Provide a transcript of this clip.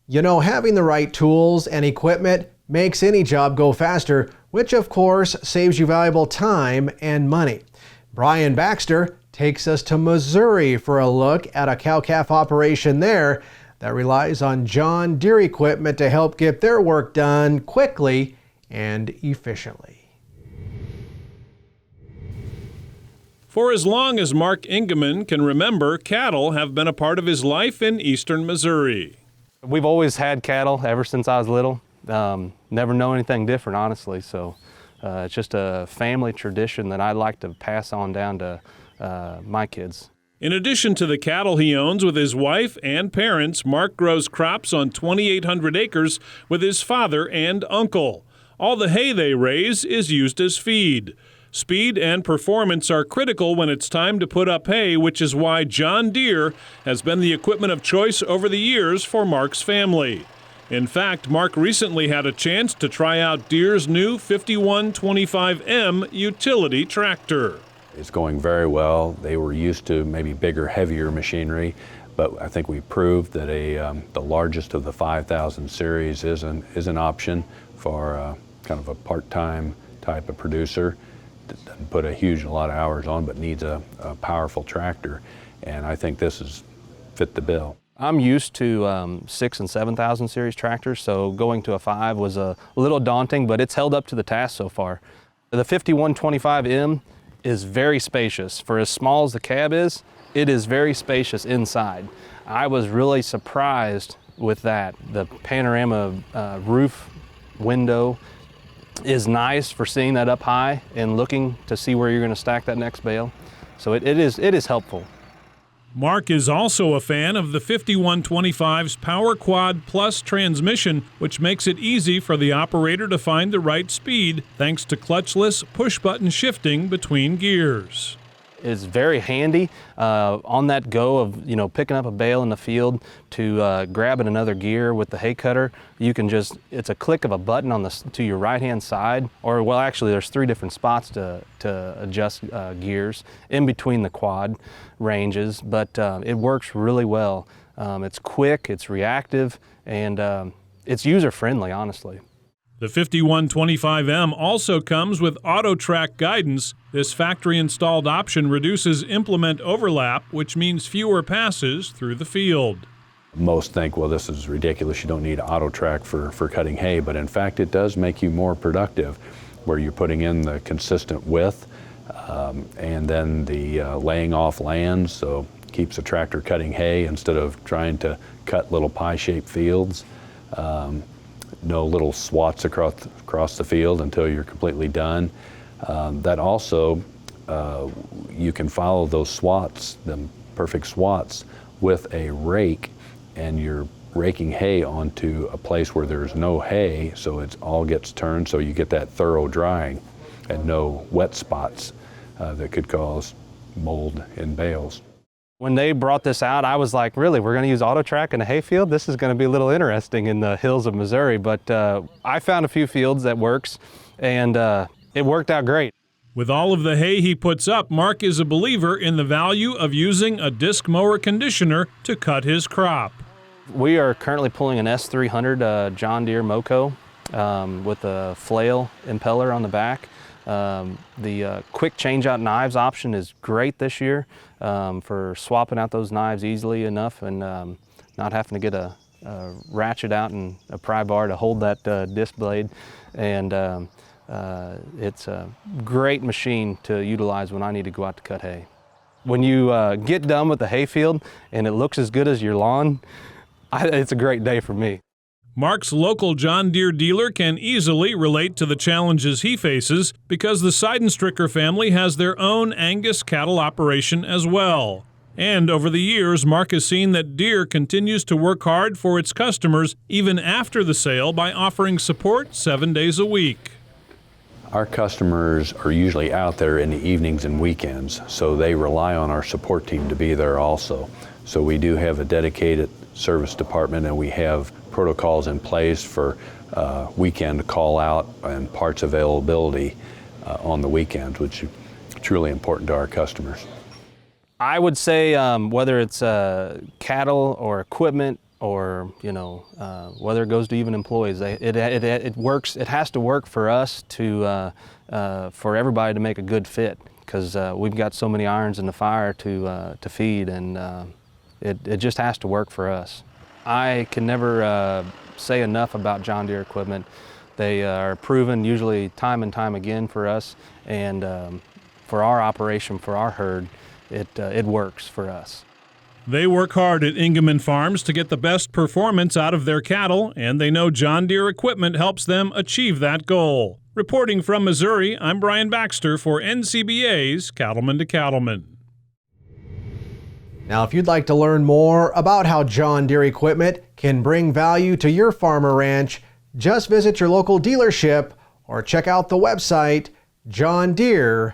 You know, having the right tools and equipment makes any job go faster, which of course saves you valuable time and money. Brian Baxter takes us to Missouri for a look at a cow-calf operation there that relies on John Deere equipment to help get their work done quickly and efficiently. For as long as Mark Ingeman can remember, cattle have been a part of his life in eastern Missouri. We've always had cattle ever since I was little. Never known anything different, honestly. So it's just a family tradition that I like to pass on down to my kids. In addition to the cattle he owns with his wife and parents, Mark grows crops on 2,800 acres with his father and uncle. All the hay they raise is used as feed. Speed and performance are critical when it's time to put up hay, which is why John Deere has been the equipment of choice over the years for Mark's family. In fact, Mark recently had a chance to try out Deere's new 5125M utility tractor. It's going very well. They were used to maybe bigger, heavier machinery, but I think we proved that the largest of the 5000 series is an option for kind of a part-time type of producer. Doesn't put a lot of hours on, but needs a powerful tractor, and I think this is fit the bill. I'm used to 6,000 and 7,000 series tractors, so going to a 5 was a little daunting, but it's held up to the task so far. The 5125M is very spacious. For as small as the cab is, it is very spacious inside. I was really surprised with that. The panorama roof window is nice for seeing that up high and looking to see where you're going to stack that next bale. So it is helpful. Mark is also a fan of the 5125's Power Quad Plus transmission, which makes it easy for the operator to find the right speed thanks to clutchless push-button shifting between gears. It's very handy on that go of picking up a bale in the field to grabbing another gear with the hay cutter. You can it's a click of a button to your right hand side, or well, actually there's 3 different spots to adjust gears in between the quad ranges, but it works really well. It's quick, it's reactive, and it's user friendly, honestly. The 5125M also comes with AutoTrack guidance. This factory-installed option reduces implement overlap, which means fewer passes through the field. Most think, well, this is ridiculous, you don't need AutoTrack for cutting hay, but in fact it does make you more productive, where you're putting in the consistent width and then the laying off lands, so keeps the tractor cutting hay instead of trying to cut little pie-shaped fields. No little swats across the field until you're completely done. That also, you can follow those swats, the perfect swats, with a rake, and you're raking hay onto a place where there's no hay, so it all gets turned, so you get that thorough drying and no wet spots that could cause mold in bales. When they brought this out, I was like, really, we're going to use AutoTrack in a hayfield? This is going to be a little interesting in the hills of Missouri, but I found a few fields that works, and it worked out great. With all of the hay he puts up, Mark is a believer in the value of using a disc mower conditioner to cut his crop. We are currently pulling an S300 John Deere Moco with a flail impeller on the back. The quick change-out knives option is great this year for swapping out those knives easily enough and not having to get a ratchet out and a pry bar to hold that disc blade. And it's a great machine to utilize when I need to go out to cut hay. When you get done with the hayfield and it looks as good as your lawn, it's a great day for me. Mark's local John Deere dealer can easily relate to the challenges he faces because the Seidenstricker family has their own Angus cattle operation as well. And over the years, Mark has seen that Deere continues to work hard for its customers even after the sale by offering support 7 days a week. Our customers are usually out there in the evenings and weekends, so they rely on our support team to be there also. So we do have a dedicated service department, and we have protocols in place for weekend call out and parts availability on the weekends, which is truly important to our customers. I would say whether it's cattle or equipment, or whether it goes to even employees. It works. It has to work for us to for everybody to make a good fit, because we've got so many irons in the fire to feed, and it just has to work for us. I can never say enough about John Deere equipment. They are proven usually time and time again for us, and for our operation, for our herd, it works for us. They work hard at Ingeman Farms to get the best performance out of their cattle, and they know John Deere equipment helps them achieve that goal. Reporting from Missouri, I'm Brian Baxter for NCBA's Cattleman to Cattleman. Now, if you'd like to learn more about how John Deere equipment can bring value to your farm or ranch, just visit your local dealership or check out the website johndeere.com.